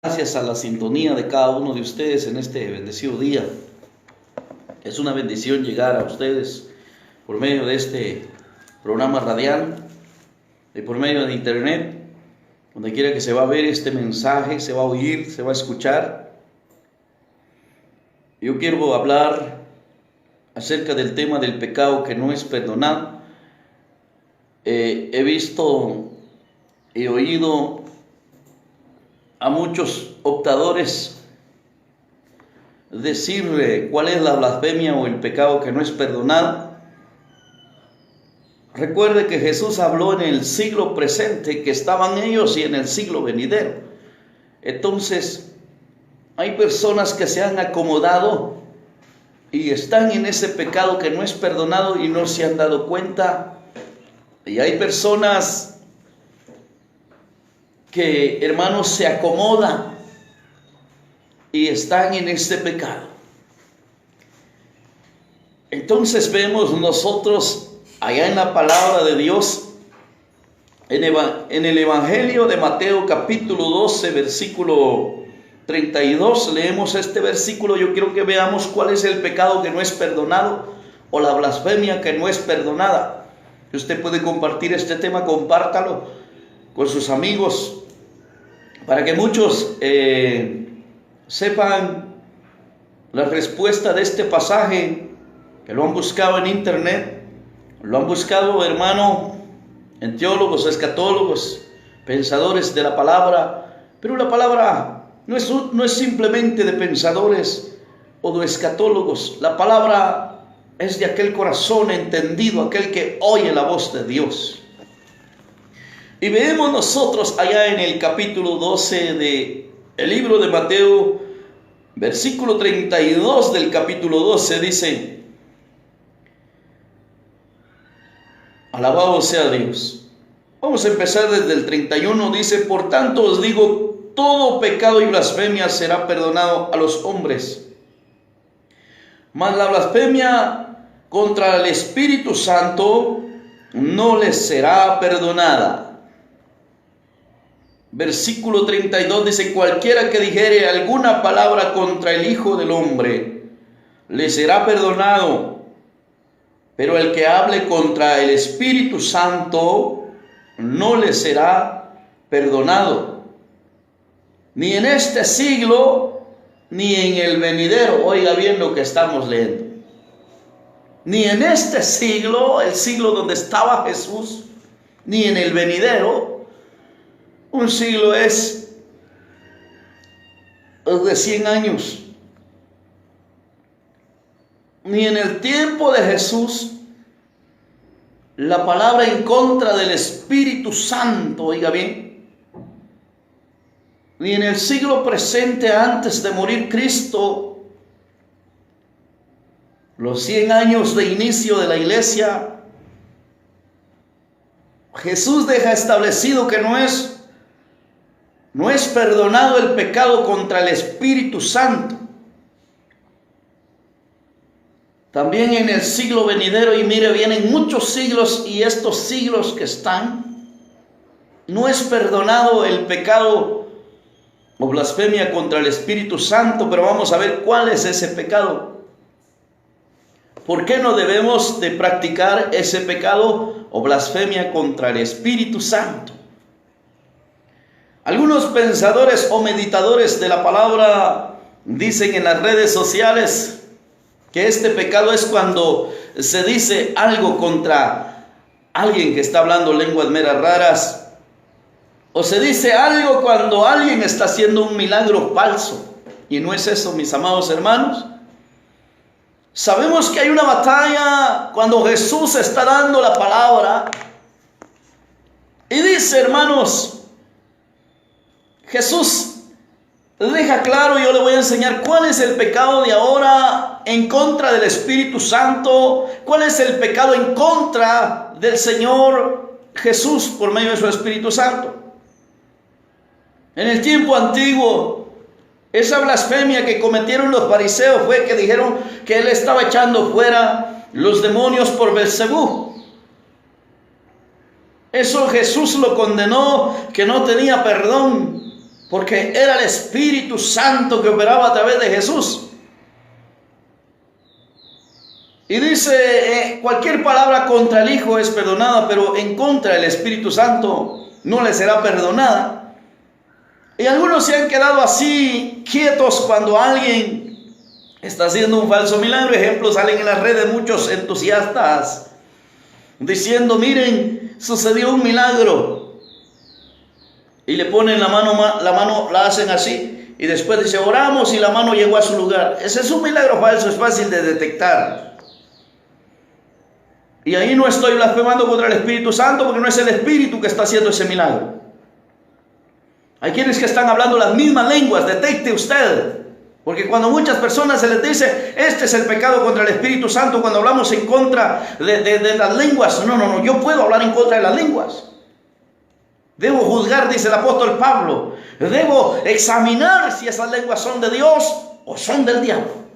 Gracias a la sintonía de cada uno de ustedes en este bendecido día. Es una bendición llegar a ustedes por medio de este programa radial y por medio de internet. Donde quiera que se va a ver este mensaje, se va a oír, se va a escuchar. Yo quiero hablar acerca del tema del pecado que no es perdonado. He visto y oído a muchos optadores decir cuál es la blasfemia o el pecado que no es perdonado. Recuerde que Jesús habló en el siglo presente, que estaban ellos, y en el siglo venidero. Entonces, hay personas que se han acomodado y están en ese pecado que no es perdonado y no se han dado cuenta. Y hay personas que, hermanos, se acomodan y están en este pecado. Entonces vemos nosotros allá en la palabra de Dios, en el Evangelio de Mateo capítulo 12, versículo 32, leemos este versículo. Yo quiero que veamos cuál es el pecado que no es perdonado o la blasfemia que no es perdonada. Si usted puede compartir este tema, compártalo con sus amigos para que muchos sepan la respuesta de este pasaje, que lo han buscado en internet, lo han buscado, hermano, en teólogos, escatólogos, pensadores de la palabra. Pero la palabra no es simplemente de pensadores o de escatólogos. La palabra es de aquel corazón entendido, aquel que oye la voz de Dios. Y vemos nosotros allá en el capítulo 12 del libro de Mateo, versículo 32 del capítulo 12, dice: alabado sea Dios. Vamos a empezar desde el 31, dice: por tanto os digo, todo pecado y blasfemia será perdonado a los hombres, mas la blasfemia contra el Espíritu Santo no les será perdonada. Versículo 32 dice: cualquiera que dijere alguna palabra contra el Hijo del Hombre, le será perdonado, pero el que hable contra el Espíritu Santo no le será perdonado, ni en este siglo, ni en el venidero. Oiga bien lo que estamos leyendo. Ni en este siglo, el siglo donde estaba Jesús, ni en el venidero. Un siglo es de 100 años. Ni en el tiempo de Jesús, la palabra en contra del Espíritu Santo, oiga bien, ni en el siglo presente antes de morir Cristo, los 100 años de inicio de la iglesia, Jesús deja establecido que no es perdonado el pecado contra el Espíritu Santo. También en el siglo venidero, y mire, vienen muchos siglos, y estos siglos que están, no es perdonado el pecado o blasfemia contra el Espíritu Santo. Pero vamos a ver cuál es ese pecado. ¿Por qué no debemos de practicar ese pecado o blasfemia contra el Espíritu Santo? Algunos pensadores o meditadores de la palabra dicen en las redes sociales que este pecado es cuando se dice algo contra alguien que está hablando lenguas meras raras, o se dice algo cuando alguien está haciendo un milagro falso. Y no es eso, mis amados hermanos. Sabemos que hay una batalla cuando Jesús está dando la palabra y dice, hermanos, Jesús deja claro, yo le voy a enseñar cuál es el pecado de ahora en contra del Espíritu Santo, cuál es el pecado en contra del Señor Jesús por medio de su Espíritu Santo. En el tiempo antiguo, esa blasfemia que cometieron los fariseos fue que dijeron que él estaba echando fuera los demonios por Belzebú. Eso Jesús lo condenó, que no tenía perdón. porque era el Espíritu Santo que operaba a través de Jesús. Y dice, cualquier palabra contra el Hijo es perdonada, pero en contra del Espíritu Santo no le será perdonada. Y algunos se han quedado así quietos cuando alguien está haciendo un falso milagro. Ejemplos salen en las redes muchos entusiastas diciendo, miren, sucedió un milagro. Y le ponen la mano la hacen así. Y después dice, oramos y la mano llegó a su lugar. Ese es un milagro falso, es fácil de detectar. Y ahí no estoy blasfemando contra el Espíritu Santo, porque no es el Espíritu que está haciendo ese milagro. Hay quienes que están hablando las mismas lenguas, detecte usted. Porque cuando muchas personas se les dice, este es el pecado contra el Espíritu Santo, cuando hablamos en contra de las lenguas, no, yo puedo hablar en contra de las lenguas. Debo juzgar, dice el apóstol Pablo. Debo examinar si esas lenguas son de Dios o son del diablo.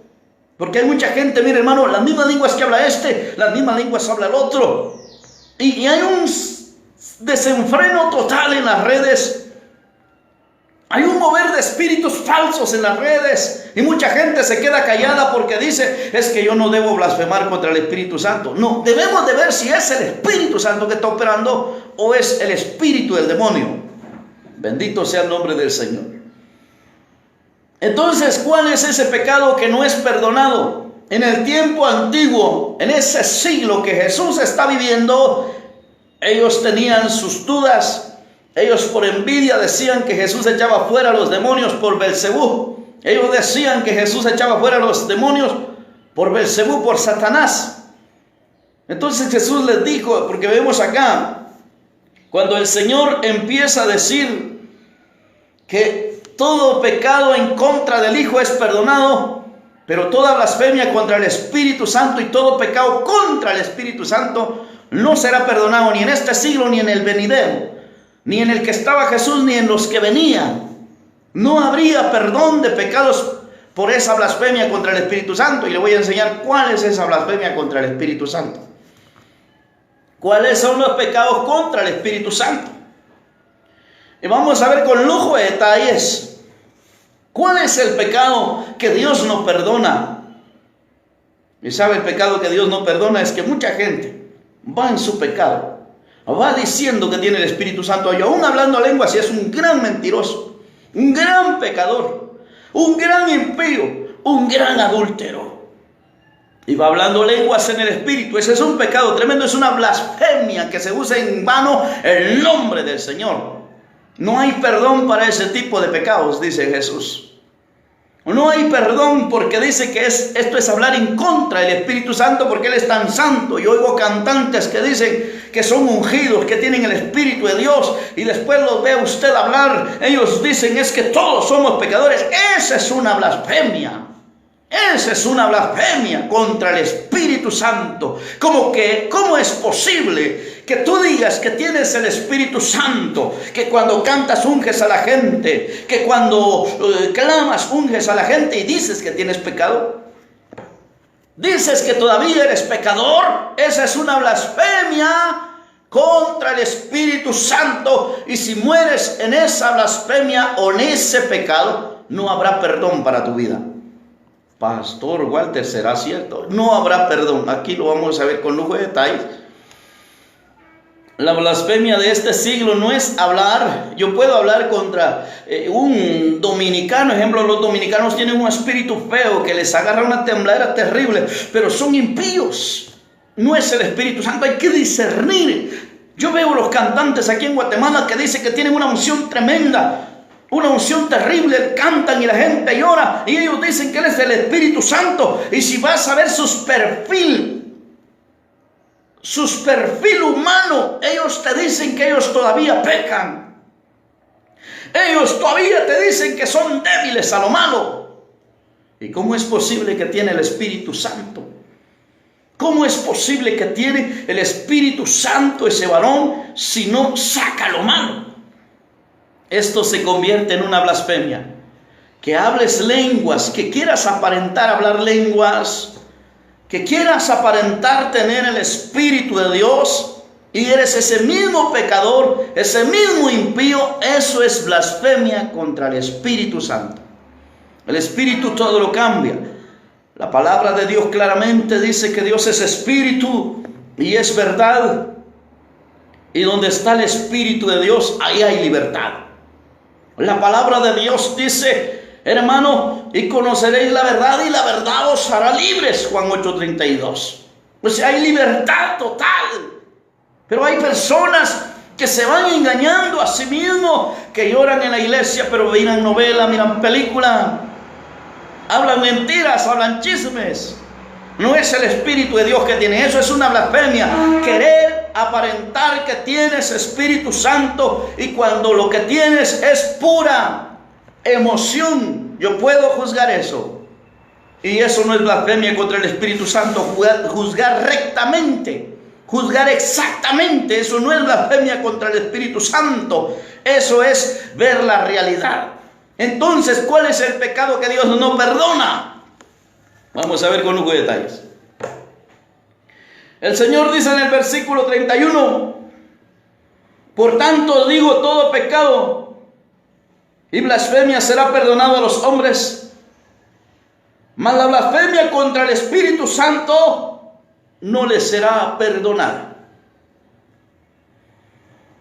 Porque hay mucha gente, mire hermano, las mismas lenguas que habla este, las mismas lenguas habla el otro. Y hay un desenfreno total en las redes. Hay un mover de espíritus falsos en las redes. Y mucha gente se queda callada porque dice, es que yo no debo blasfemar contra el Espíritu Santo. No, debemos de ver si es el Espíritu Santo que está operando o es el espíritu del demonio. Bendito sea el nombre del Señor. Entonces, ¿cuál es ese pecado que no es perdonado? En el tiempo antiguo, en ese siglo que Jesús está viviendo, ellos tenían sus dudas. Ellos por envidia decían que Jesús echaba fuera a los demonios por Belcebú. Ellos decían que Jesús echaba fuera a los demonios por Belcebú, por Satanás. Entonces Jesús les dijo, porque vemos acá, cuando el Señor empieza a decir que todo pecado en contra del Hijo es perdonado, pero toda blasfemia contra el Espíritu Santo y todo pecado contra el Espíritu Santo no será perdonado ni en este siglo ni en el venidero, ni en el que estaba Jesús ni en los que venían. No habría perdón de pecados por esa blasfemia contra el Espíritu Santo. Y le voy a enseñar cuál es esa blasfemia contra el Espíritu Santo. ¿Cuáles son los pecados contra el Espíritu Santo? Y vamos a ver con lujo de detalles cuál es el pecado que Dios no perdona. Y sabe, el pecado que Dios no perdona es que mucha gente va en su pecado, va diciendo que tiene el Espíritu Santo y aún hablando lenguas y es un gran mentiroso, un gran pecador, un gran impío, un gran adúltero. Y va hablando lenguas en el Espíritu. Ese es un pecado tremendo, es una blasfemia que se usa en vano el nombre del Señor. No hay perdón para ese tipo de pecados, dice Jesús. No hay perdón porque dice que esto es hablar en contra del Espíritu Santo porque Él es tan santo. Yo oigo cantantes que dicen que son ungidos, que tienen el Espíritu de Dios y después los ve a usted hablar. Ellos dicen es que todos somos pecadores. Esa es una blasfemia. Esa es una blasfemia contra el Espíritu Santo. ¿Cómo es posible que tú digas que tienes el Espíritu Santo? Que cuando cantas unges a la gente, que cuando clamas unges a la gente y dices que tienes pecado. Dices que todavía eres pecador. Esa es una blasfemia contra el Espíritu Santo. Y si mueres en esa blasfemia o en ese pecado, no habrá perdón para tu vida. Pastor Walter, ¿será cierto? No habrá perdón. Aquí lo vamos a ver con lujo de detalles. La blasfemia de este siglo no es hablar. Yo puedo hablar contra un dominicano. Ejemplo, los dominicanos tienen un espíritu feo que les agarra una tembladera terrible, pero son impíos. No es el Espíritu Santo, hay que discernir. Yo veo los cantantes aquí en Guatemala que dicen que tienen una unción tremenda, una unción terrible, cantan y la gente llora y ellos dicen que Él es el Espíritu Santo. Y si vas a ver sus perfil humano, ellos te dicen que ellos todavía pecan. Ellos todavía te dicen que son débiles a lo malo. ¿Y cómo es posible que tiene el Espíritu Santo? ¿Cómo es posible que tiene el Espíritu Santo ese varón si no saca lo malo? Esto se convierte en una blasfemia. Que hables lenguas, que quieras aparentar hablar lenguas, que quieras aparentar tener el Espíritu de Dios, y eres ese mismo pecador, ese mismo impío, eso es blasfemia contra el Espíritu Santo. El Espíritu todo lo cambia. La palabra de Dios claramente dice que Dios es Espíritu y es verdad. Y donde está el Espíritu de Dios, ahí hay libertad. La palabra de Dios dice, hermano, y conoceréis la verdad y la verdad os hará libres, Juan 8:32. O sea, hay libertad total. Pero hay personas que se van engañando a sí mismos, que lloran en la iglesia, pero miran novela, miran película, hablan mentiras, hablan chismes. No es el Espíritu de Dios que tiene eso, es una blasfemia. Querer aparentar que tienes Espíritu Santo y cuando lo que tienes es pura emoción. Yo puedo juzgar eso. Y eso no es blasfemia contra el Espíritu Santo. Juzgar rectamente, juzgar exactamente, eso no es blasfemia contra el Espíritu Santo. Eso es ver la realidad. Entonces, ¿cuál es el pecado que Dios no perdona? Vamos a ver con lujo de detalles. El Señor dice en el versículo 31, por tanto digo, todo pecado y blasfemia será perdonado a los hombres, mas la blasfemia contra el Espíritu Santo no le será perdonada.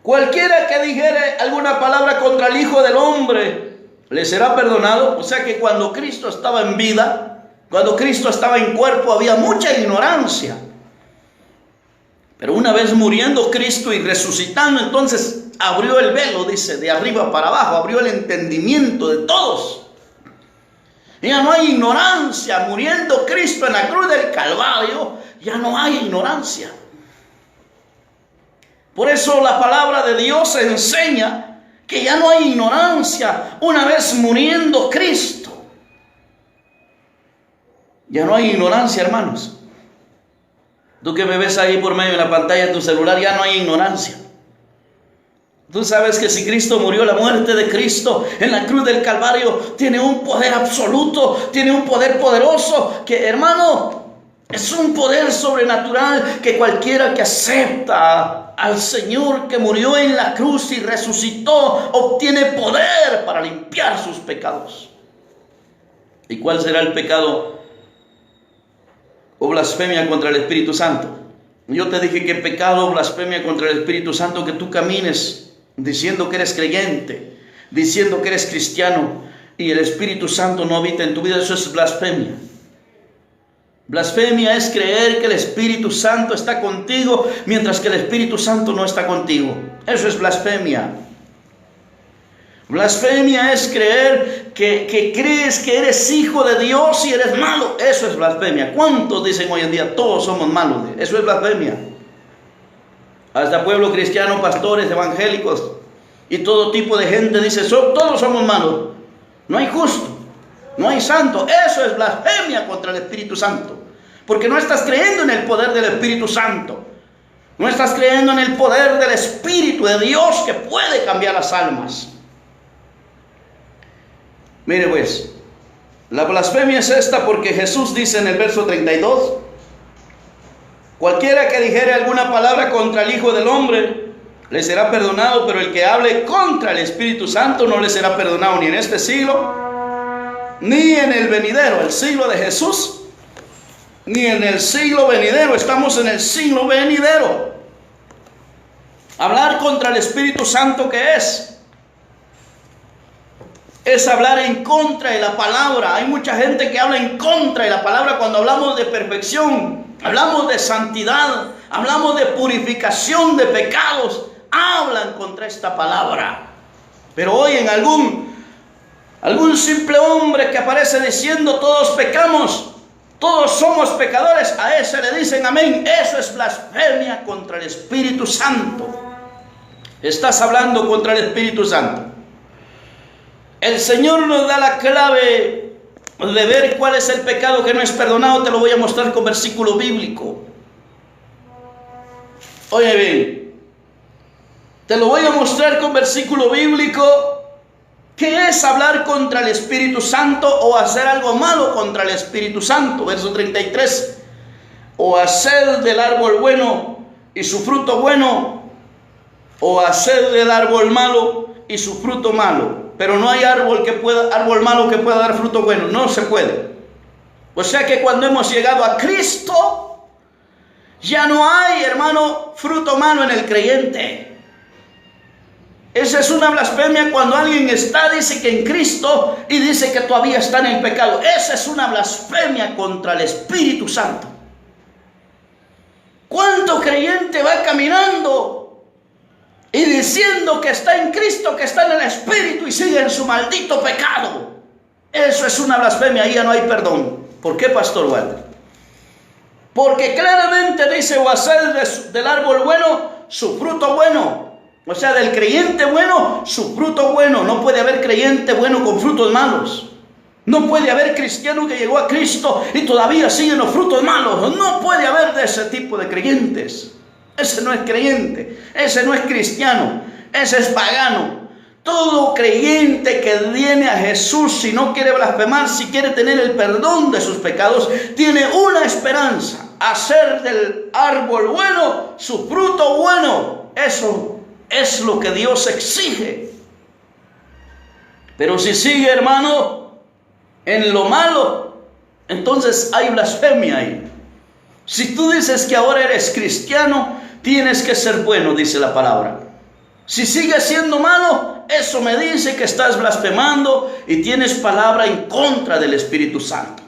Cualquiera que dijere alguna palabra contra el Hijo del Hombre le será perdonado. O sea que cuando Cristo estaba en vida, cuando Cristo estaba en cuerpo, había mucha ignorancia. Pero una vez muriendo Cristo y resucitando, entonces abrió el velo, dice, de arriba para abajo, abrió el entendimiento de todos. Ya no hay ignorancia. Muriendo Cristo en la cruz del Calvario, ya no hay ignorancia. Por eso la palabra de Dios enseña que ya no hay ignorancia una vez muriendo Cristo. Ya no hay ignorancia, hermanos. Tú que me ves ahí por medio de la pantalla de tu celular, ya no hay ignorancia. Tú sabes que si Cristo murió, la muerte de Cristo en la cruz del Calvario tiene un poder absoluto, tiene un poder poderoso, que, hermano, es un poder sobrenatural que cualquiera que acepta al Señor que murió en la cruz y resucitó, obtiene poder para limpiar sus pecados. ¿Y cuál será el pecado o blasfemia contra el Espíritu Santo? Yo te dije que pecado o blasfemia contra el Espíritu Santo, que tú camines diciendo que eres creyente, diciendo que eres cristiano y el Espíritu Santo no habita en tu vida. Eso es blasfemia. Blasfemia es creer que el Espíritu Santo está contigo mientras que el Espíritu Santo no está contigo. Eso es blasfemia. Blasfemia es creer que crees que eres hijo de Dios y eres malo. Eso es blasfemia. ¿Cuántos dicen hoy en día todos somos malos? Eso es blasfemia. Hasta pueblo cristiano, pastores, evangélicos y todo tipo de gente dice, todos somos malos. No hay justo, no hay santo. Eso es blasfemia contra el Espíritu Santo. Porque no estás creyendo en el poder del Espíritu Santo. No estás creyendo en el poder del Espíritu de Dios que puede cambiar las almas. Mire pues, la blasfemia es esta porque Jesús dice en el verso 32, cualquiera que dijere alguna palabra contra el Hijo del Hombre le será perdonado, pero el que hable contra el Espíritu Santo no le será perdonado ni en este siglo, ni en el venidero, el siglo de Jesús, ni en el siglo venidero. Estamos en el siglo venidero. Hablar contra el Espíritu Santo, ¿qué es? Es hablar en contra de la palabra. Hay mucha gente que habla en contra de la palabra cuando hablamos de perfección, hablamos de santidad, hablamos de purificación de pecados. Hablan contra esta palabra. Pero hoy en algún simple hombre que aparece diciendo todos pecamos, todos somos pecadores, a ese le dicen amén. Eso es blasfemia contra el Espíritu Santo. Estás hablando contra el Espíritu Santo. El Señor nos da la clave de ver cuál es el pecado que no es perdonado. Te lo voy a mostrar con versículo bíblico. Oye bien, te lo voy a mostrar con versículo bíblico. ¿Qué es hablar contra el Espíritu Santo o hacer algo malo contra el Espíritu Santo? Verso 33. O hacer del árbol bueno y su fruto bueno, o haced del árbol malo y su fruto malo. Pero no hay árbol malo que pueda dar fruto bueno, no se puede. O sea que cuando hemos llegado a Cristo, ya no hay, hermano, fruto malo en el creyente. Esa es una blasfemia cuando alguien dice que en Cristo y dice que todavía está en el pecado. Esa es una blasfemia contra el Espíritu Santo. ¿Cuánto creyente va caminando y diciendo que está en Cristo, que está en el Espíritu y sigue en su maldito pecado? Eso es una blasfemia, ahí ya no hay perdón. ¿Por qué, Pastor Walter? Porque claramente dice, o hacer del árbol bueno su fruto bueno. O sea, del creyente bueno, su fruto bueno. No puede haber creyente bueno con frutos malos. No puede haber cristiano que llegó a Cristo y todavía siguen los frutos malos. No puede haber de ese tipo de creyentes. Ese no es creyente, ese no es cristiano, ese es pagano. Todo creyente que viene a Jesús, si no quiere blasfemar, si quiere tener el perdón de sus pecados, tiene una esperanza: hacer del árbol bueno su fruto bueno. Eso es lo que Dios exige. Pero si sigue, hermano, en lo malo, entonces hay blasfemia ahí. Si tú dices que ahora eres cristiano, tienes que ser bueno, dice la palabra. Si sigues siendo malo, eso me dice que estás blasfemando y tienes palabra en contra del Espíritu Santo.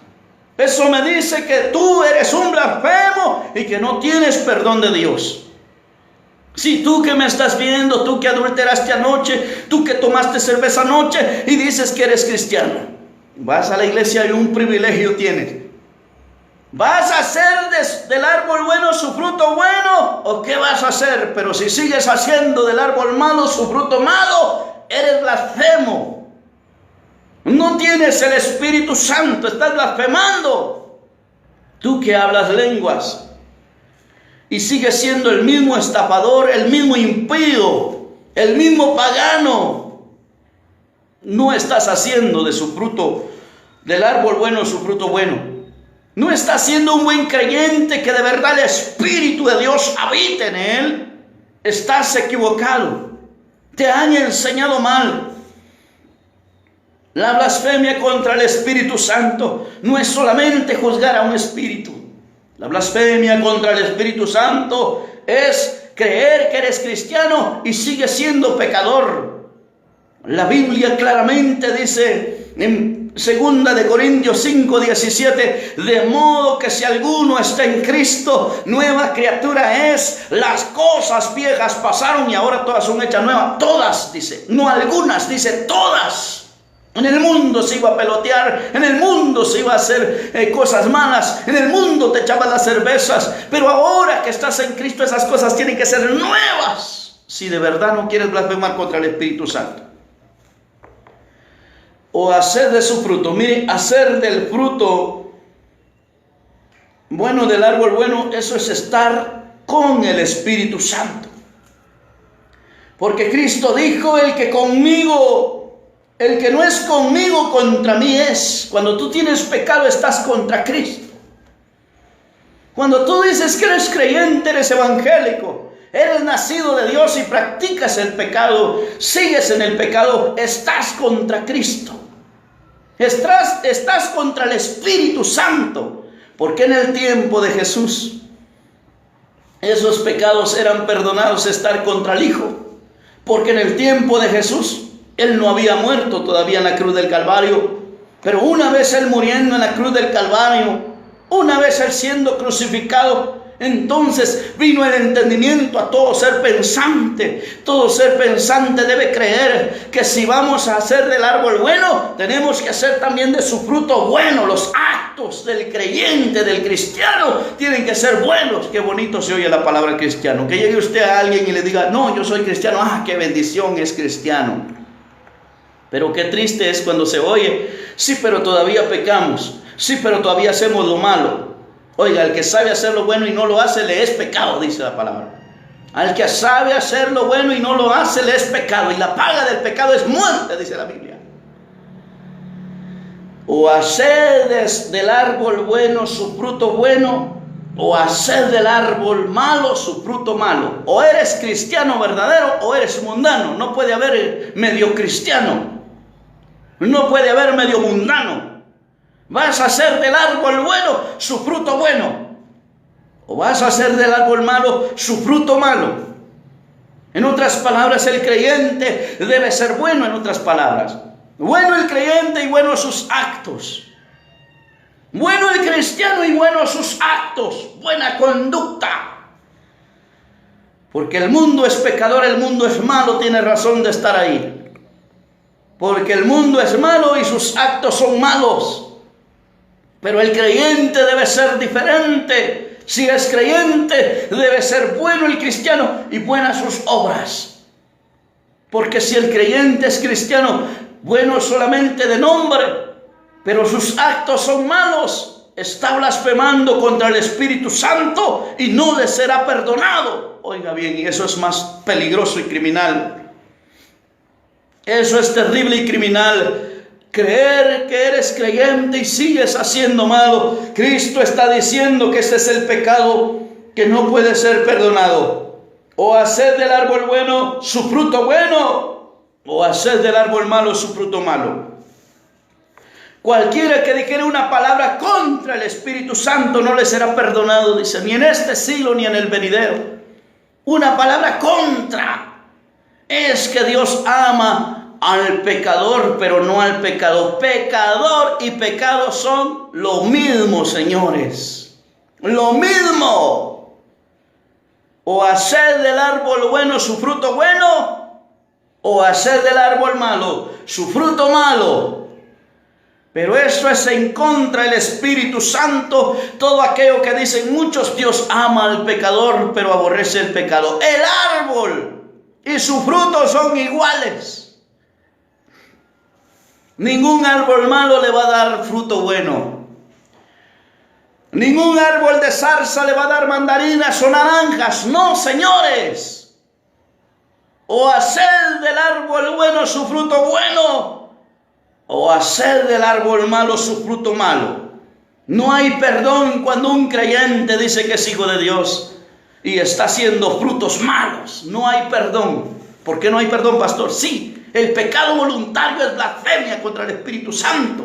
Eso me dice que tú eres un blasfemo y que no tienes perdón de Dios. Si tú que me estás viendo, tú que adulteraste anoche, tú que tomaste cerveza anoche y dices que eres cristiano, vas a la iglesia y un privilegio tienes. ¿Vas a hacer del árbol bueno su fruto bueno? ¿O qué vas a hacer? Pero si sigues haciendo del árbol malo su fruto malo, eres blasfemo. No tienes el Espíritu Santo, estás blasfemando. Tú que hablas lenguas y sigues siendo el mismo estafador, el mismo impío, el mismo pagano, no estás haciendo de su fruto, del árbol bueno, su fruto bueno. No estás siendo un buen creyente que de verdad el Espíritu de Dios habita en él. Estás equivocado. Te han enseñado mal. La blasfemia contra el Espíritu Santo no es solamente juzgar a un espíritu. La blasfemia contra el Espíritu Santo es creer que eres cristiano y sigues siendo pecador. La Biblia claramente dice en 2 de Corintios 5:17, de modo que si alguno está en Cristo, nueva criatura es. Las cosas viejas pasaron y ahora todas son hechas nuevas. Todas, dice, no algunas, dice todas. En el mundo se iba a pelotear, en el mundo se iba a hacer cosas malas, en el mundo te echaban las cervezas, pero ahora que estás en Cristo esas cosas tienen que ser nuevas, si de verdad no quieres blasfemar contra el Espíritu Santo. O hacer de su fruto, mire, hacer del fruto bueno del árbol bueno, eso es estar con el Espíritu Santo. Porque Cristo dijo, el que no es conmigo, contra mí es. Cuando tú tienes pecado, estás contra Cristo. Cuando tú dices que eres creyente, eres evangélico, eres nacido de Dios y practicas el pecado, sigues en el pecado, estás contra Cristo. Estás contra el Espíritu Santo. Porque en el tiempo de Jesús, esos pecados eran perdonados, estar contra el Hijo. Porque en el tiempo de Jesús, Él no había muerto todavía en la cruz del Calvario, pero una vez Él muriendo en la cruz del Calvario, una vez Él siendo crucificado, entonces vino el entendimiento a todo ser pensante. Todo ser pensante debe creer que si vamos a hacer del árbol bueno, tenemos que hacer también de su fruto bueno. Los actos del creyente, del cristiano, tienen que ser buenos. Qué bonito se oye la palabra cristiano. Que llegue usted a alguien y le diga, no, yo soy cristiano. Ah, qué bendición, es cristiano. Pero qué triste es cuando se oye, sí, pero todavía pecamos, sí, pero todavía hacemos lo malo. Oiga, el que sabe hacer lo bueno y no lo hace, le es pecado, dice la palabra. Al que sabe hacer lo bueno y no lo hace, le es pecado. Y la paga del pecado es muerte, dice la Biblia. O hacer del árbol bueno su fruto bueno, o hacer del árbol malo su fruto malo. O eres cristiano verdadero o eres mundano. No puede haber medio cristiano. No puede haber medio mundano. Vas a hacer del árbol bueno su fruto bueno, o vas a hacer del árbol malo su fruto malo. En otras palabras, el creyente debe ser bueno. En otras palabras, bueno el creyente y bueno sus actos. Bueno el cristiano y bueno sus actos, buena conducta. Porque el mundo es pecador, el mundo es malo, tiene razón de estar ahí. Porque el mundo es malo y sus actos son malos. Pero el creyente debe ser diferente. Si es creyente, debe ser bueno el cristiano y buenas sus obras. Porque si el creyente es cristiano, bueno solamente de nombre, pero sus actos son malos, está blasfemando contra el Espíritu Santo y no le será perdonado. Oiga bien, y eso es más peligroso y criminal. Eso es terrible y criminal. Creer que eres creyente y sigues haciendo malo. Cristo está diciendo que este es el pecado que no puede ser perdonado. O hacer del árbol bueno su fruto bueno, o hacer del árbol malo su fruto malo. Cualquiera que dijere una palabra contra el Espíritu Santo no le será perdonado, dice, ni en este siglo ni en el venidero. Una palabra contra. Es que Dios ama al pecador, pero no al pecado. Pecador y pecado son lo mismo, señores. Lo mismo. O hacer del árbol bueno su fruto bueno, o hacer del árbol malo su fruto malo. Pero eso es en contra del Espíritu Santo. Todo aquello que dicen muchos, Dios ama al pecador, pero aborrece el pecado. El árbol y su fruto son iguales. Ningún árbol malo le va a dar fruto bueno. Ningún árbol de zarza le va a dar mandarinas o naranjas. No, señores. O hacer del árbol bueno su fruto bueno, o hacer del árbol malo su fruto malo. No hay perdón cuando un creyente dice que es hijo de Dios y está haciendo frutos malos. No hay perdón. ¿Por qué no hay perdón, pastor? Sí. El pecado voluntario es blasfemia contra el Espíritu Santo.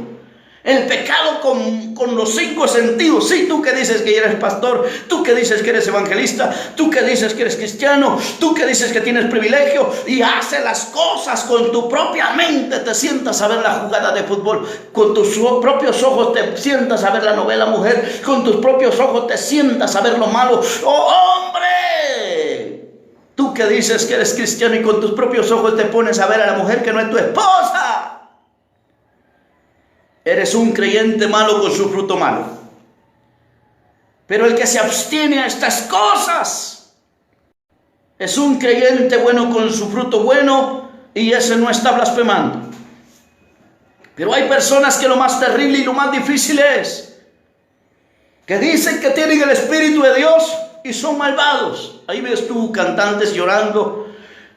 El pecado con los 5 sentidos. Sí, tú que dices que eres pastor, tú que dices que eres evangelista, tú que dices que eres cristiano, tú que dices que tienes privilegio y haces las cosas con tu propia mente. Te sientas a ver la jugada de fútbol, con tus propios ojos te sientas a ver la novela Mujer, con tus propios ojos te sientas a ver lo malo. ¡Oh, hombre! Tú que dices que eres cristiano y con tus propios ojos te pones a ver a la mujer que no es tu esposa. Eres un creyente malo con su fruto malo. Pero el que se abstiene a estas cosas es un creyente bueno con su fruto bueno, y ese no está blasfemando. Pero hay personas que lo más terrible y lo más difícil es que dicen que tienen el Espíritu de Dios y son malvados. Ahí ves tú cantantes llorando.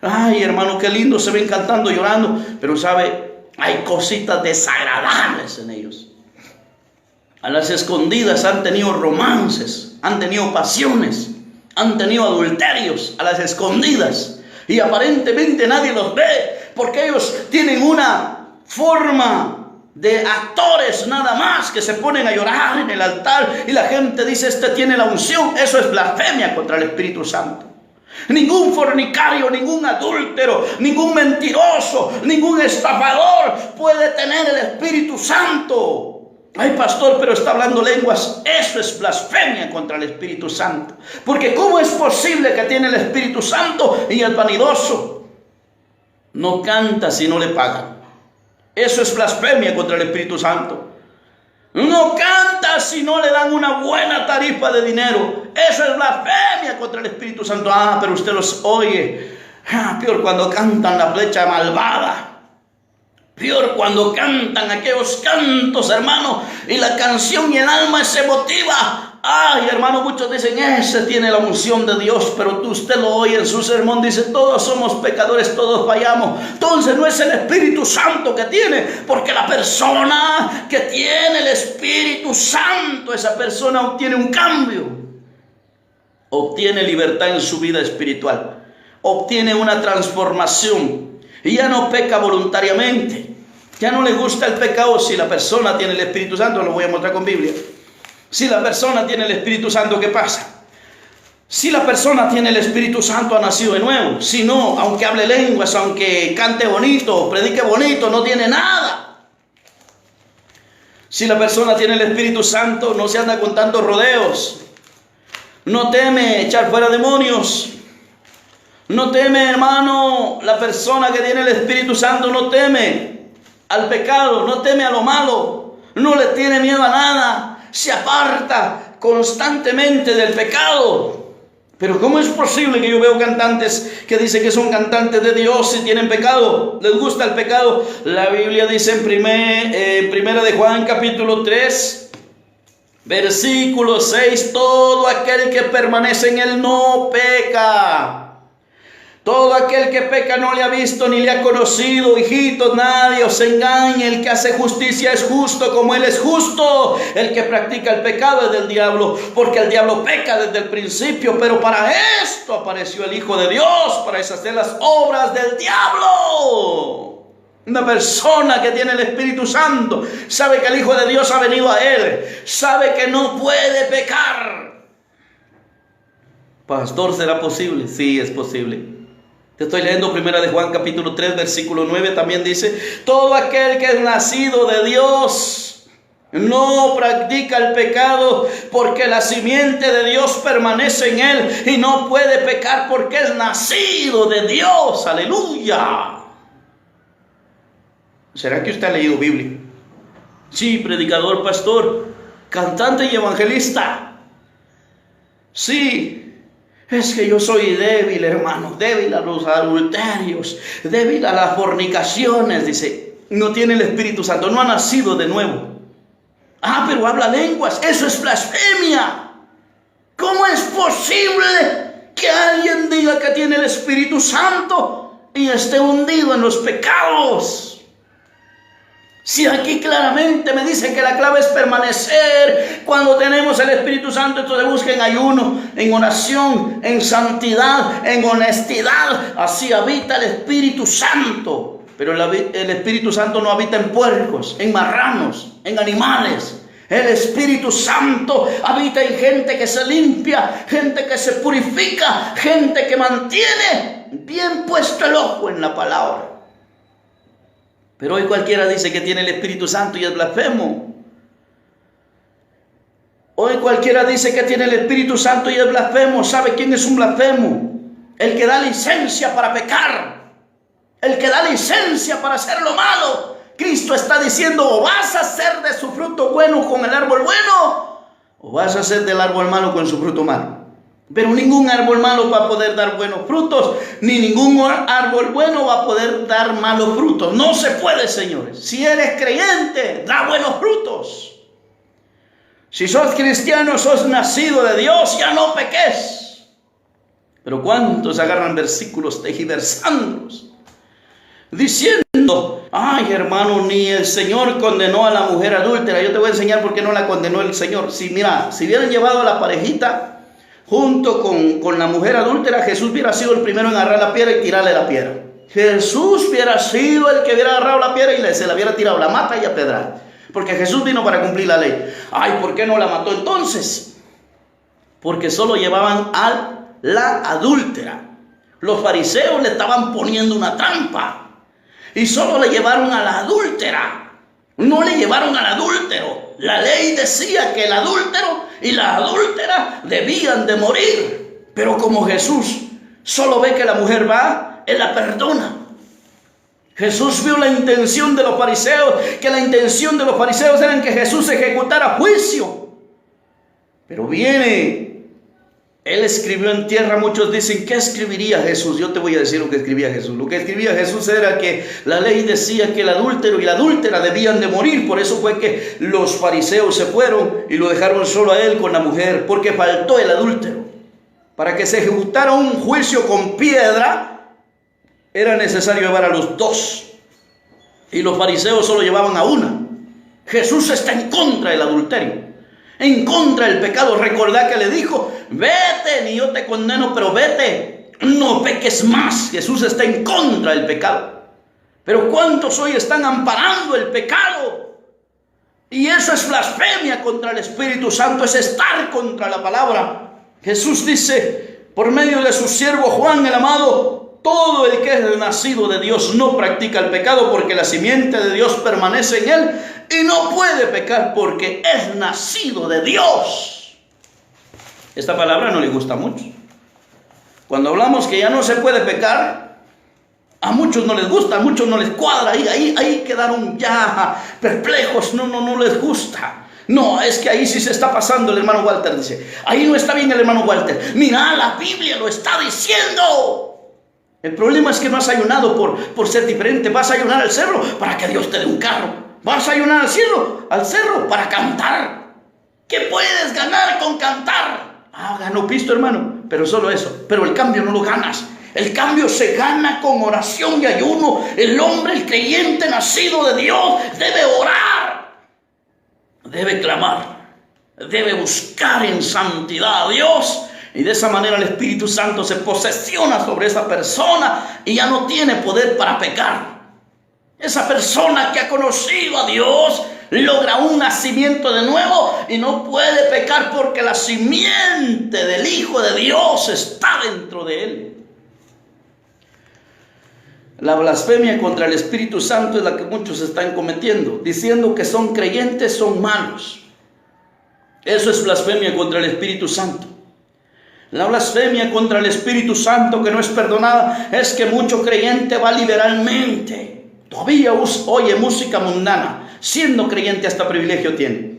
Ay, hermano, qué lindo se ven cantando, llorando. Pero sabe, hay cositas desagradables en ellos. A las escondidas han tenido romances, han tenido pasiones, han tenido adulterios a las escondidas. Y aparentemente nadie los ve, porque ellos tienen una forma de actores nada más, que se ponen a llorar en el altar y la gente dice, este tiene la unción. Eso es blasfemia contra el Espíritu Santo. Ningún fornicario, ningún adúltero, ningún mentiroso, ningún estafador puede tener el Espíritu Santo. Ay, pastor, pero está hablando lenguas. Eso es blasfemia contra el Espíritu Santo. Porque ¿cómo es posible que tiene el Espíritu Santo y el vanidoso no canta si no le pagan? Eso es blasfemia contra el Espíritu Santo. No canta si no le dan una buena tarifa de dinero. Eso es blasfemia contra el Espíritu Santo. Ah, pero usted los oye. Peor cuando cantan la flecha malvada. Peor cuando cantan aquellos cantos, hermano, y la canción y el alma se motiva. Ay, hermano, muchos dicen, ese tiene la unción de Dios, pero usted lo oye en su sermón, dice, todos somos pecadores, todos fallamos. Entonces no es el Espíritu Santo que tiene, porque la persona que tiene el Espíritu Santo, esa persona obtiene un cambio. obtiene libertad en su vida espiritual, obtiene una transformación y ya no peca voluntariamente, ya no le gusta el pecado. Si la persona tiene el Espíritu Santo, lo voy a mostrar con Biblia. Si la persona tiene el Espíritu Santo, ¿qué pasa? Si la persona tiene el Espíritu Santo, ha nacido de nuevo. Si no, aunque hable lenguas, aunque cante bonito, predique bonito, no tiene nada. Si la persona tiene el Espíritu Santo, no se anda con tantos rodeos. No teme echar fuera demonios. No teme, hermano, la persona que tiene el Espíritu Santo no teme al pecado, no teme a lo malo, no le tiene miedo a nada, se aparta constantemente del pecado. Pero ¿cómo es posible que yo veo cantantes que dicen que son cantantes de Dios y tienen pecado? ¿Les gusta el pecado? La Biblia dice en primera de Juan capítulo 3, versículo 6, todo aquel que permanece en él no peca. Todo aquel que peca no le ha visto ni le ha conocido. Hijitos, nadie os engañe. El que hace justicia es justo como él es justo. El que practica el pecado es del diablo, porque el diablo peca desde el principio. Pero para esto apareció el Hijo de Dios, para deshacer las obras del diablo. Una persona que tiene el Espíritu Santo sabe que el Hijo de Dios ha venido a él, sabe que no puede pecar. Pastor, ¿será posible? Sí, es posible. Te estoy leyendo primera de Juan capítulo 3 versículo 9, también dice: todo aquel que es nacido de Dios no practica el pecado, porque la simiente de Dios permanece en él y no puede pecar porque es nacido de Dios. Aleluya. ¿Será que usted ha leído Biblia? Sí, predicador, pastor, cantante y evangelista. Sí. Es que yo soy débil, hermano, débil a los adulterios, débil a las fornicaciones, dice. No tiene el Espíritu Santo, no ha nacido de nuevo. Ah, pero habla lenguas, eso es blasfemia. ¿Cómo es posible que alguien diga que tiene el Espíritu Santo y esté hundido en los pecados? Si aquí claramente me dicen que la clave es permanecer cuando tenemos el Espíritu Santo, entonces busca en ayuno, en oración, en santidad, en honestidad. Así habita el Espíritu Santo. Pero el Espíritu Santo no habita en puercos, en marranos, en animales. El Espíritu Santo habita en gente que se limpia, gente que se purifica, gente que mantiene bien puesto el ojo en la palabra. Pero hoy cualquiera dice que tiene el Espíritu Santo y es blasfemo. Hoy cualquiera dice que tiene el Espíritu Santo y es blasfemo. ¿Sabe quién es un blasfemo? El que da licencia para pecar. El que da licencia para hacer lo malo. Cristo está diciendo: o vas a hacer de su fruto bueno con el árbol bueno, o vas a hacer del árbol malo con su fruto malo. Pero ningún árbol malo va a poder dar buenos frutos, ni ningún árbol bueno va a poder dar malos frutos. No se puede, señores. Si eres creyente, da buenos frutos. Si sos cristiano, sos nacido de Dios, ya no peques. Pero ¿cuántos agarran versículos tergiversándolos? Diciendo: ay, hermano, ni el Señor condenó a la mujer adúltera. Yo te voy a enseñar por qué no la condenó el Señor. Si hubieran llevado a la parejita junto con la mujer adúltera, Jesús hubiera sido el primero en agarrar la piedra y tirarle la piedra. Jesús hubiera sido el que hubiera agarrado la piedra y se la hubiera tirado, la mata y a pedrar. Porque Jesús vino para cumplir la ley. Ay, ¿por qué no la mató entonces? Porque solo llevaban a la adúltera. Los fariseos le estaban poniendo una trampa y solo le llevaron a la adúltera. No le llevaron al adúltero. La ley decía que el adúltero y la adúltera debían de morir. Pero como Jesús solo ve que la mujer va, Él la perdona. Jesús vio la intención de los fariseos, que la intención de los fariseos era que Jesús ejecutara juicio. Pero viene, Él escribió en tierra. Muchos dicen: ¿qué escribiría Jesús? Yo te voy a decir lo que escribía Jesús. Lo que escribía Jesús era que la ley decía que el adúltero y la adúltera debían de morir. Por eso fue que los fariseos se fueron y lo dejaron solo a Él con la mujer, porque faltó el adúltero. Para que se ejecutara un juicio con piedra, era necesario llevar a los dos, y los fariseos solo llevaban a una. Jesús está en contra del adulterio. en contra del pecado. Recordá que le dijo, vete, ni yo te condeno, pero vete, no peques más. Jesús está en contra del pecado. Pero ¿cuántos hoy están amparando el pecado? Y eso es blasfemia contra el Espíritu Santo, es estar contra la palabra. Jesús dice, por medio de su siervo Juan el amado, todo el que es nacido de Dios no practica el pecado, porque la simiente de Dios permanece en él y no puede pecar porque es nacido de Dios. Esta palabra no le gusta mucho. Cuando hablamos que ya no se puede pecar, a muchos no les gusta, a muchos no les cuadra, ahí quedaron ya perplejos, no les gusta. No, es que ahí sí se está pasando, el hermano Walter dice. Ahí no está bien el hermano Walter. Mira, la Biblia lo está diciendo. El problema es que no has ayunado por ser diferente. Vas a ayunar al cerro para que Dios te dé un carro. Vas a ayunar al cerro para cantar. ¿Qué puedes ganar con cantar? Ganó pisto, hermano, pero solo eso. Pero el cambio no lo ganas. El cambio se gana con oración y ayuno. El hombre, el creyente nacido de Dios, debe orar, debe clamar, debe buscar en santidad a Dios. Y de esa manera el Espíritu Santo se posesiona sobre esa persona y ya no tiene poder para pecar. Esa persona que ha conocido a Dios logra un nacimiento de nuevo y no puede pecar porque la simiente del Hijo de Dios está dentro de él. La blasfemia contra el Espíritu Santo es la que muchos están cometiendo, diciendo que son creyentes, son malos. Eso es blasfemia contra el Espíritu Santo. La blasfemia contra el Espíritu Santo que no es perdonada es que mucho creyente va liberalmente. Todavía oye música mundana, siendo creyente hasta privilegio tiene.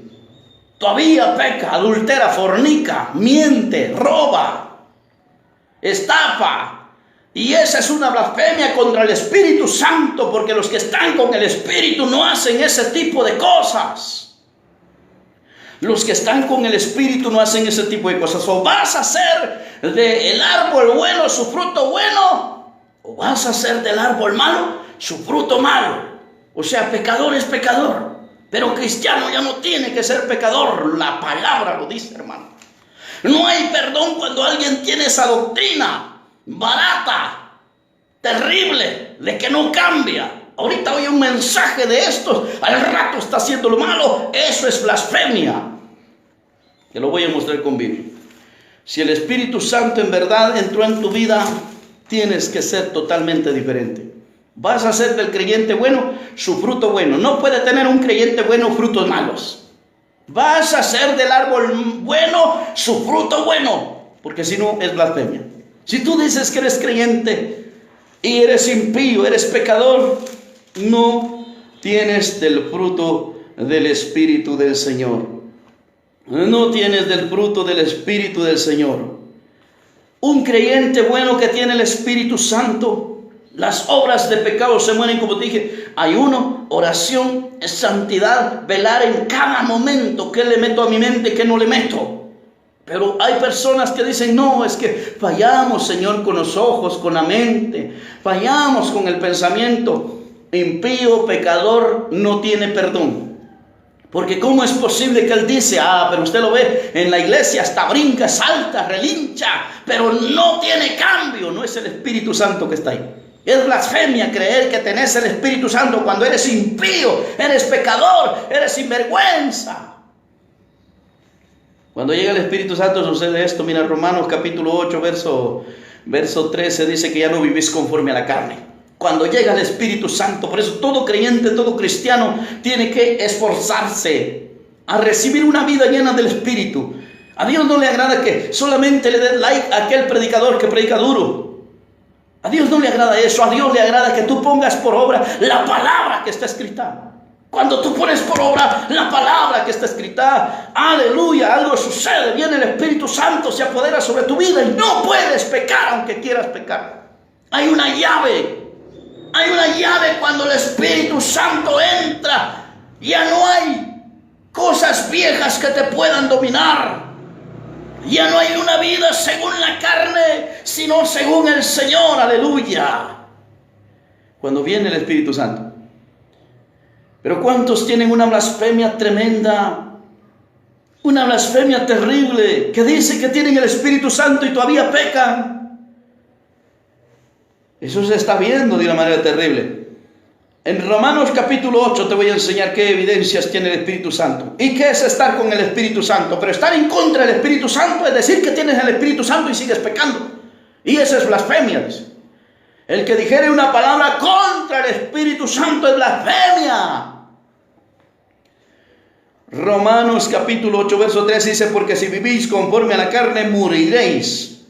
Todavía peca, adultera, fornica, miente, roba, estafa. Y esa es una blasfemia contra el Espíritu Santo, porque los que están con el Espíritu no hacen ese tipo de cosas. Los que están con el Espíritu no hacen ese tipo de cosas. O vas a hacer del árbol bueno su fruto bueno, o vas a hacer del árbol malo su fruto malo. O sea, pecador es pecador, pero cristiano ya no tiene que ser pecador. La palabra lo dice, hermano. No hay perdón cuando alguien tiene esa doctrina barata, terrible, de que no cambia. Ahorita oye un mensaje de estos, al rato está haciendo lo malo. Eso es blasfemia. Te lo voy a mostrar con Biblia. Si el Espíritu Santo en verdad entró en tu vida, tienes que ser totalmente diferente. Vas a hacer del creyente bueno su fruto bueno. No puede tener un creyente bueno frutos malos. Vas a hacer del árbol bueno su fruto bueno, porque si no es blasfemia. Si tú dices que eres creyente y eres impío, eres pecador, no tienes del fruto del Espíritu del Señor. No tienes del fruto del Espíritu del Señor. Un creyente bueno que tiene el Espíritu Santo, las obras de pecado se mueren, como te dije, ayuno, oración, santidad, velar en cada momento. ¿Qué le meto a mi mente, qué no le meto? Pero hay personas que dicen, no, es que fallamos, Señor, con los ojos, con la mente, fallamos con el pensamiento. Impío, pecador, no tiene perdón. Porque ¿cómo es posible que él dice, pero usted lo ve en la iglesia, hasta brinca, salta, relincha, pero no tiene cambio? No es el Espíritu Santo que está ahí. Es blasfemia creer que tenés el Espíritu Santo cuando eres impío, eres pecador, eres sinvergüenza. Cuando llega el Espíritu Santo sucede esto. Mira, Romanos capítulo 8, verso 13 dice que ya no vivís conforme a la carne. Cuando llega el Espíritu Santo, por eso todo creyente, todo cristiano tiene que esforzarse a recibir una vida llena del Espíritu. A Dios no le agrada que solamente le dé like a aquel predicador que predica duro. A Dios no le agrada eso. A Dios le agrada que tú pongas por obra la palabra que está escrita. Cuando tú pones por obra la palabra que está escrita, aleluya, algo sucede. Viene el Espíritu Santo, se apodera sobre tu vida y no puedes pecar aunque quieras pecar. Hay una llave cuando el Espíritu Santo entra. Ya no hay cosas viejas que te puedan dominar. Ya no hay una vida según la carne, sino según el Señor, aleluya. Cuando viene el Espíritu Santo. Pero ¿cuántos tienen una blasfemia tremenda Una blasfemia terrible que dice que tienen el Espíritu Santo y todavía pecan. Eso se está viendo de una manera terrible. En Romanos capítulo 8 te voy a enseñar qué evidencias tiene el Espíritu Santo. ¿Y qué es estar con el Espíritu Santo? Pero estar en contra del Espíritu Santo es decir que tienes el Espíritu Santo y sigues pecando. Y eso es blasfemia. El que dijere una palabra contra el Espíritu Santo es blasfemia. Romanos capítulo 8 verso 3 dice: porque si vivís conforme a la carne moriréis,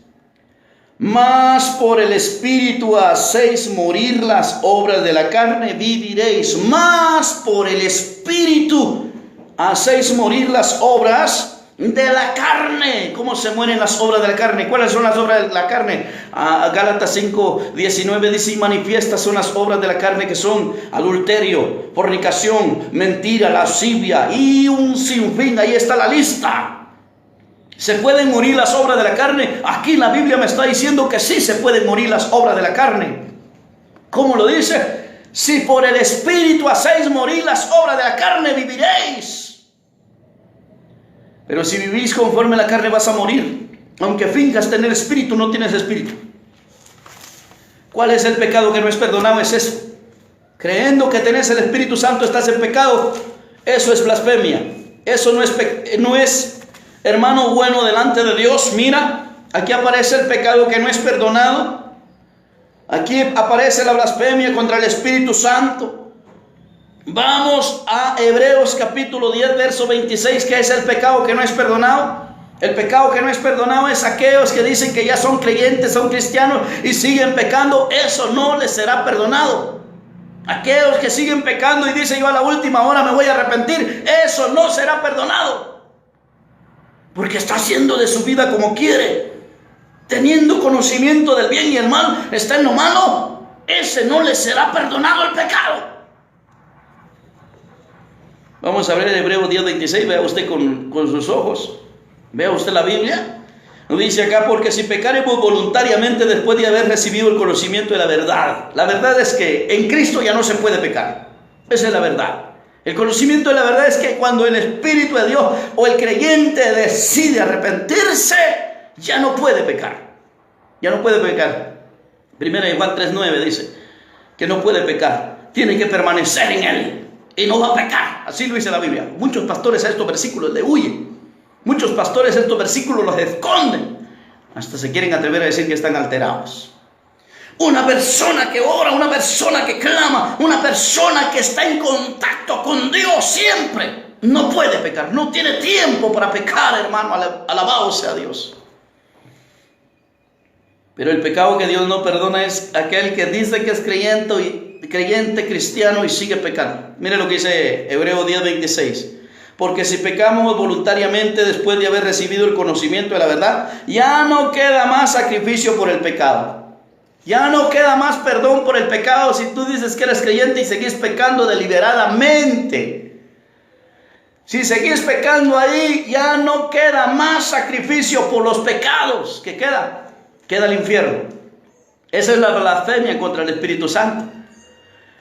mas por el Espíritu hacéis morir las obras de la carne, viviréis. Mas por el Espíritu hacéis morir las obras de la carne. ¿Cómo se mueren las obras de la carne? ¿Cuáles son las obras de la carne? Gálatas 5:19 dice: y manifiestas son las obras de la carne, que son adulterio, fornicación, mentira, lascivia y un sinfín. Ahí está la lista. ¿Se pueden morir las obras de la carne? Aquí la Biblia me está diciendo que sí se pueden morir las obras de la carne. ¿Cómo lo dice? Si por el Espíritu hacéis morir las obras de la carne, viviréis. Pero si vivís conforme a la carne, vas a morir. Aunque finjas tener espíritu, no tienes espíritu. ¿Cuál es el pecado que no es perdonado? Es eso. Creyendo que tenés el Espíritu Santo, estás en pecado. Eso es blasfemia. Eso no es hermano bueno delante de Dios. Mira, aquí aparece el pecado que no es perdonado. Aquí aparece la blasfemia contra el Espíritu Santo. Vamos a Hebreos capítulo 10 verso 26, que es el pecado que no es perdonado. El pecado que no es perdonado es aquellos que dicen que ya son creyentes, son cristianos y siguen pecando. Eso no les será perdonado. Aquellos que siguen pecando y dicen: yo a la última hora me voy a arrepentir, eso no será perdonado. Porque está haciendo de su vida como quiere, teniendo conocimiento del bien y el mal, está en lo malo. Ese no le será perdonado el pecado. Vamos a ver Hebreos 10:26. Vea usted con sus ojos. Vea usted la Biblia. Nos dice acá: porque si pecaremos voluntariamente después de haber recibido el conocimiento de la verdad. La verdad es que en Cristo ya no se puede pecar. Esa es la verdad. El conocimiento de la verdad es que cuando el Espíritu de Dios o el creyente decide arrepentirse, ya no puede pecar. Ya no puede pecar. Primera de Juan 3:9 dice que no puede pecar. Tiene que permanecer en Él y no va a pecar. Así lo dice la Biblia. Muchos pastores a estos versículos le huyen. Muchos pastores a estos versículos los esconden. Hasta se quieren atrever a decir que están alterados. Una persona que ora, una persona que clama, una persona que está en contacto con Dios siempre, no puede pecar. No tiene tiempo para pecar, hermano. Alabado sea Dios. Pero el pecado que Dios no perdona es aquel que dice que es creyente cristiano y sigue pecando. Mire lo que dice Hebreos 10:26. Porque si pecamos voluntariamente después de haber recibido el conocimiento de la verdad, ya no queda más sacrificio por el pecado. Ya no queda más perdón por el pecado si tú dices que eres creyente y seguís pecando deliberadamente. Si seguís pecando ahí, ya no queda más sacrificio por los pecados. ¿Qué queda? Queda el infierno. Esa es la blasfemia contra el Espíritu Santo.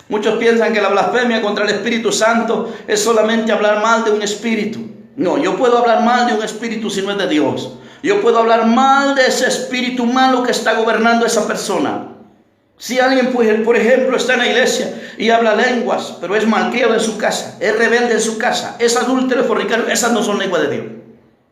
Muchos piensan que la blasfemia contra el Espíritu Santo es solamente hablar mal de un espíritu. No, yo puedo hablar mal de un espíritu si no es de Dios. Yo puedo hablar mal de ese espíritu malo que está gobernando a esa persona. Si alguien, por ejemplo, está en la iglesia y habla lenguas, pero es malcriado en su casa, es rebelde en su casa, es adúltero, fornicario, esas no son lenguas de Dios.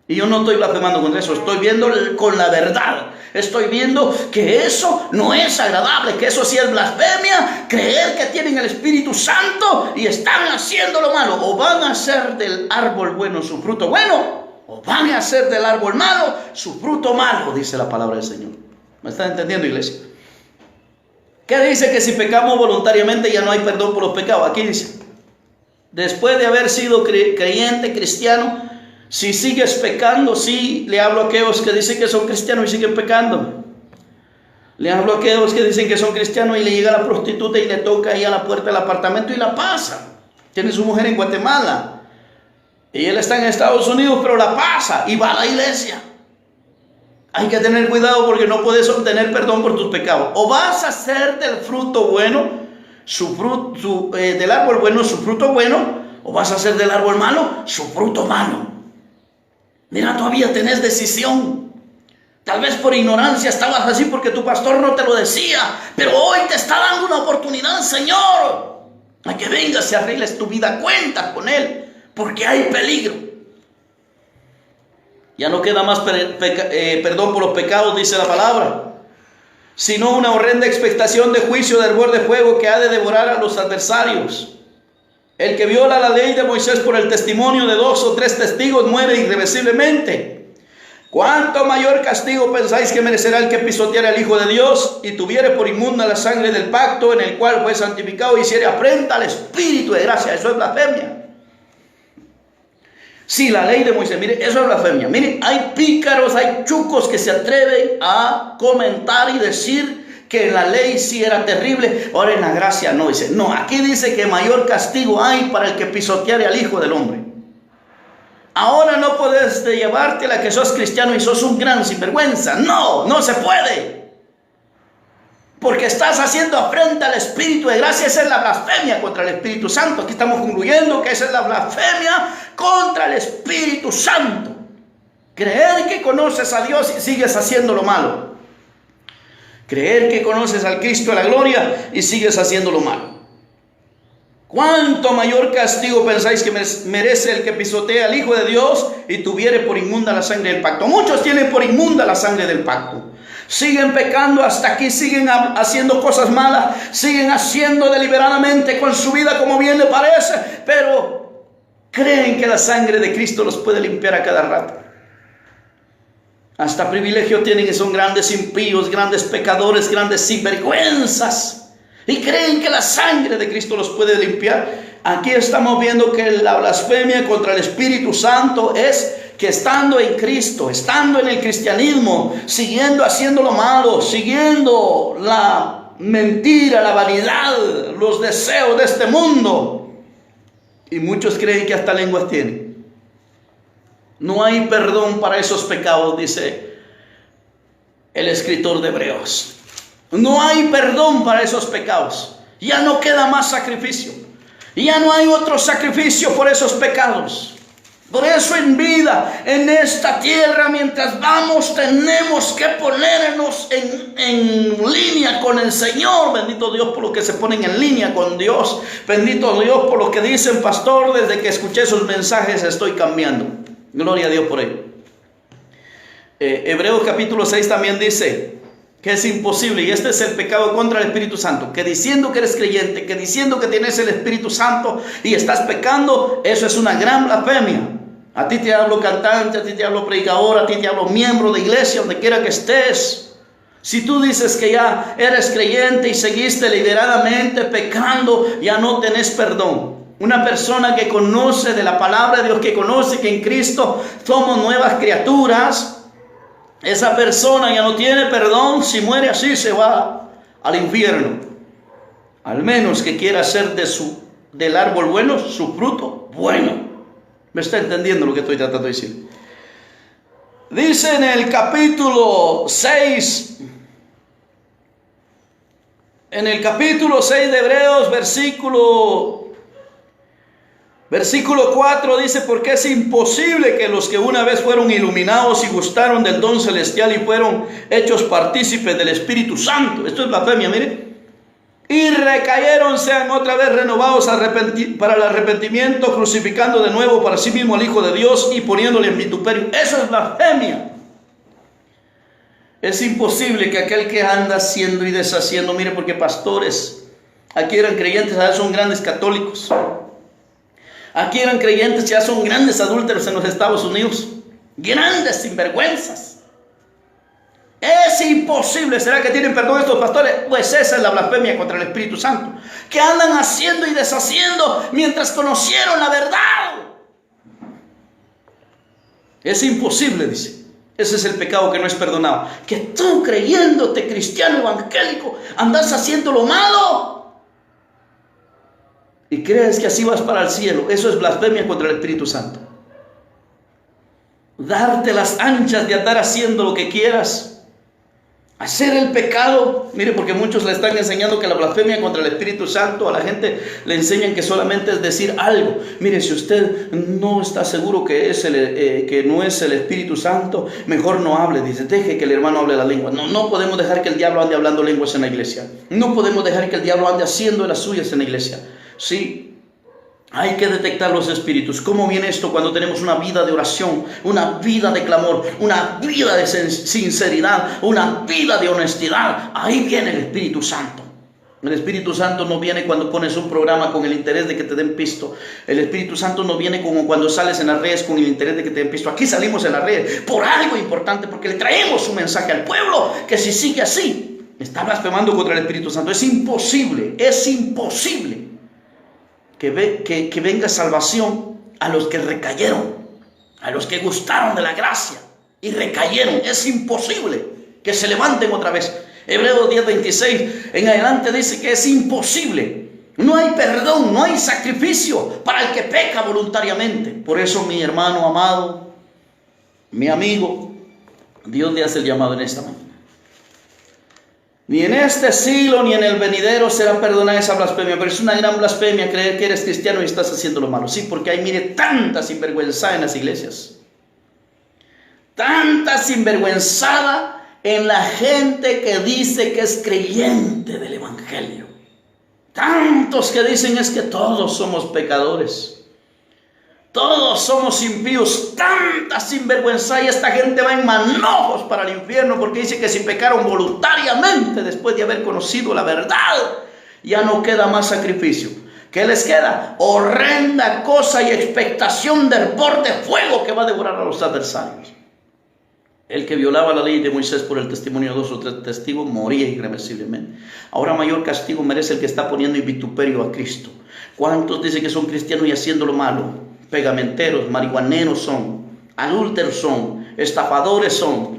Y yo no estoy blasfemando contra eso, estoy viendo con la verdad. Estoy viendo que eso no es agradable, que eso sí es blasfemia, creer que tienen el Espíritu Santo y están haciendo lo malo. O van a hacer del árbol bueno su fruto bueno, o van a hacer del árbol malo su fruto malo, dice la palabra del Señor. ¿Me están entendiendo, iglesia? ¿Qué dice? Que si pecamos voluntariamente ya no hay perdón por los pecados. Aquí dice: después de haber sido creyente, cristiano, si sigues pecando, sí, le hablo a aquellos que dicen que son cristianos y siguen pecando. Le hablo a aquellos que dicen que son cristianos y le llega la prostituta y le toca ahí a la puerta del apartamento y la pasa. Tiene su mujer en Guatemala y él está en Estados Unidos, pero la pasa y va a la iglesia. Hay que tener cuidado porque no puedes obtener perdón por tus pecados. O vas a hacer del fruto bueno, del árbol bueno su fruto bueno, o vas a hacer del árbol malo su fruto malo. Mira, todavía tenés decisión. Tal vez por ignorancia estabas así porque tu pastor no te lo decía, pero hoy te está dando una oportunidad, Señor, a que vengas y arregles tu vida. Cuenta con Él, porque hay peligro. Ya no queda más perdón por los pecados, dice la palabra, sino una horrenda expectación de juicio, de hervor de fuego que ha de devorar a los adversarios. El que viola la ley de Moisés por el testimonio de 2 o 3 testigos muere irreversiblemente. ¿Cuánto mayor castigo pensáis que merecerá el que pisoteare al Hijo de Dios y tuviere por inmunda la sangre del pacto en el cual fue santificado y hiciere afrenta al Espíritu de gracia? Eso es blasfemia. Sí, la ley de Moisés, mire, eso es blasfemia. Mire, hay pícaros, hay chucos que se atreven a comentar y decir que en la ley sí era terrible, ahora en la gracia no. Dice, no, aquí dice que mayor castigo hay para el que pisoteare al Hijo del Hombre. Ahora no puedes llevarte a la que sos cristiano y sos un gran sinvergüenza. No, no se puede. Porque estás haciendo afrenta al Espíritu de gracia. Esa es la blasfemia contra el Espíritu Santo. Aquí estamos concluyendo que esa es la blasfemia contra el Espíritu Santo. Creer que conoces a Dios y sigues haciendo lo malo. Creer que conoces al Cristo de la gloria y sigues haciendo lo malo. ¿Cuánto mayor castigo pensáis que merece el que pisotea al Hijo de Dios y tuviere por inmunda la sangre del pacto? Muchos tienen por inmunda la sangre del pacto. Siguen pecando hasta aquí, siguen haciendo cosas malas, siguen haciendo deliberadamente con su vida como bien le parece, pero creen que la sangre de Cristo los puede limpiar a cada rato. Hasta privilegio tienen y son grandes impíos, grandes pecadores, grandes sinvergüenzas. Y creen que la sangre de Cristo los puede limpiar. Aquí estamos viendo que la blasfemia contra el Espíritu Santo es que estando en Cristo, estando en el cristianismo, siguiendo haciendo lo malo, siguiendo la mentira, la vanidad, los deseos de este mundo. Y muchos creen que hasta lenguas tienen. No hay perdón para esos pecados, dice el escritor de Hebreos. No hay perdón para esos pecados. Ya no queda más sacrificio. Ya no hay otro sacrificio por esos pecados. Por eso en vida, en esta tierra, mientras vamos, tenemos que ponernos en línea con el Señor. Bendito Dios por los que se ponen en línea con Dios. Bendito Dios por los que dicen, pastor, desde que escuché sus mensajes estoy cambiando. Gloria a Dios por ello. Hebreos capítulo 6 también dice que es imposible, y este es el pecado contra el Espíritu Santo, que diciendo que eres creyente, que diciendo que tienes el Espíritu Santo y estás pecando, eso es una gran blasfemia. A ti te hablo cantante, a ti te hablo predicador, a ti te hablo miembro de iglesia, donde quiera que estés. Si tú dices que ya eres creyente y seguiste deliberadamente pecando, ya no tenés perdón. Una persona que conoce de la palabra de Dios, que conoce que en Cristo somos nuevas criaturas, esa persona ya no tiene perdón. Si muere así, se va al infierno. Al menos que quiera hacer del árbol bueno su fruto bueno. ¿Me está entendiendo lo que estoy tratando de decir? Dice en el capítulo 6, de Hebreos, versículo 4, dice, porque es imposible que los que una vez fueron iluminados y gustaron del don celestial y fueron hechos partícipes del Espíritu Santo, esto es blasfemia, mire, y recayeron, sean otra vez renovados para el arrepentimiento, crucificando de nuevo para sí mismo al Hijo de Dios y poniéndole en vituperio. Eso es blasfemia. Es imposible que aquel que anda haciendo y deshaciendo, mire, porque pastores aquí eran creyentes, ahora son grandes católicos. Aquí eran creyentes, ya son grandes adúlteros en los Estados Unidos. Grandes sinvergüenzas. Es imposible. ¿Será que tienen perdón estos pastores? Pues esa es la blasfemia contra el Espíritu Santo. Que andan haciendo y deshaciendo mientras conocieron la verdad. Es imposible, dice. Ese es el pecado que no es perdonado. Que tú, creyéndote cristiano evangélico, andas haciendo lo malo y crees que así vas para el cielo. Eso es blasfemia contra el Espíritu Santo. Darte las anchas de andar haciendo lo que quieras, Hacer el pecado, mire, porque muchos le están enseñando que la blasfemia contra el Espíritu Santo, a la gente le enseñan que solamente es decir algo. Mire, si usted no está seguro que no es el Espíritu Santo, mejor no hable. Dice, deje que el hermano hable la lengua. No podemos dejar que el diablo ande hablando lenguas en la iglesia. No podemos dejar que el diablo ande haciendo las suyas en la iglesia. Sí. Hay que detectar los espíritus. ¿Cómo viene esto? Cuando tenemos una vida de oración, una vida de clamor, una vida de sinceridad, una vida de honestidad. Ahí viene el Espíritu Santo. El Espíritu Santo no viene cuando pones un programa con el interés de que te den pisto. El Espíritu Santo no viene como cuando sales en las redes con el interés de que te den pisto. Aquí salimos en las redes por algo importante, porque le traemos un mensaje al pueblo que si sigue así, está blasfemando contra el Espíritu Santo. Es imposible que venga salvación a los que recayeron, a los que gustaron de la gracia y recayeron. Es imposible que se levanten otra vez. Hebreos 10:26 en adelante dice que es imposible. No hay perdón, no hay sacrificio para el que peca voluntariamente. Por eso, mi hermano amado, mi amigo, Dios le hace el llamado en esta mañana. Ni en este siglo ni en el venidero será perdonada esa blasfemia. Pero es una gran blasfemia creer que eres cristiano y estás haciendo lo malo. Sí, porque hay, mire, tanta sinvergüenza en las iglesias. Tanta sinvergüenzada en la gente que dice que es creyente del evangelio. Tantos que dicen es que todos somos pecadores. Todos somos impíos. Tanta sinvergüenza, y esta gente va en manojos para el infierno porque dice que si pecaron voluntariamente después de haber conocido la verdad, ya no queda más sacrificio. ¿Qué les queda? Horrenda cosa y expectación del vapor de fuego que va a devorar a los adversarios. El que violaba la ley de Moisés por el testimonio de 2 o 3 testigos moría irreversiblemente. Ahora mayor castigo merece el que está poniendo en vituperio a Cristo. ¿Cuántos dicen que son cristianos y haciendo lo malo? Pegamenteros, marihuaneros son, adúlteros son, estafadores son.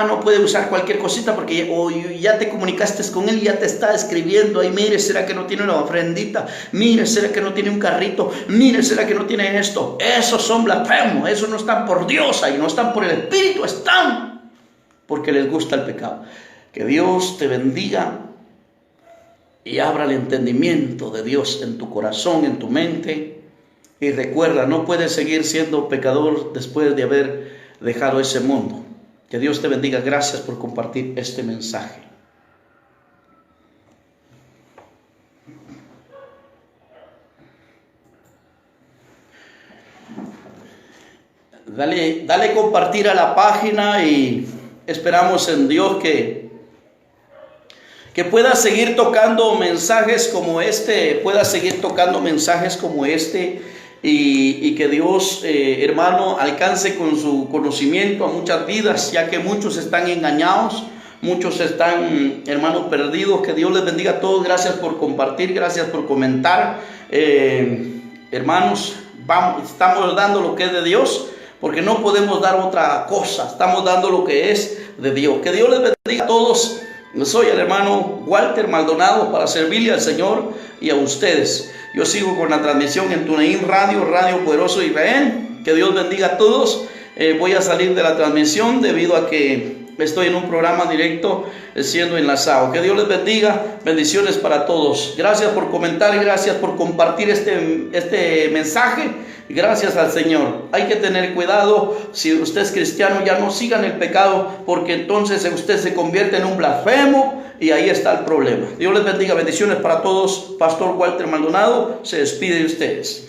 No puede usar cualquier cosita porque ya te comunicaste con él, ya te está escribiendo. Ay, mire, ¿será que no tiene una ofrendita? Mire, ¿será que no tiene un carrito? Mire, ¿será que no tiene esto? Esos son blasfemos, esos no están por Dios, ahí no están por el Espíritu, están porque les gusta el pecado. Que Dios te bendiga y abra el entendimiento de Dios en tu corazón, en tu mente. Y recuerda, no puedes seguir siendo pecador después de haber dejado ese mundo. Que Dios te bendiga. Gracias por compartir este mensaje. Dale compartir a la página y esperamos en Dios que pueda seguir tocando mensajes como este, y que Dios, hermano, alcance con su conocimiento a muchas vidas, ya que muchos están engañados, muchos están, hermanos, perdidos. Que Dios les bendiga a todos. Gracias por compartir, gracias por comentar. Hermanos, estamos dando lo que es de Dios, porque no podemos dar otra cosa. Estamos dando lo que es de Dios. Que Dios les bendiga a todos. Soy el hermano Walter Maldonado para servirle al Señor y a ustedes. Yo sigo con la transmisión en TuneIn Radio, Radio Poderoso Israel. Que Dios bendiga a todos. Voy a salir de la transmisión debido a que estoy en un programa directo siendo enlazado. Que Dios les bendiga. Bendiciones para todos. Gracias por comentar y gracias por compartir este mensaje. Gracias al Señor. Hay que tener cuidado. Si usted es cristiano, ya no sigan el pecado, porque entonces usted se convierte en un blasfemo y ahí está el problema. Dios les bendiga. Bendiciones para todos. Pastor Walter Maldonado se despide de ustedes.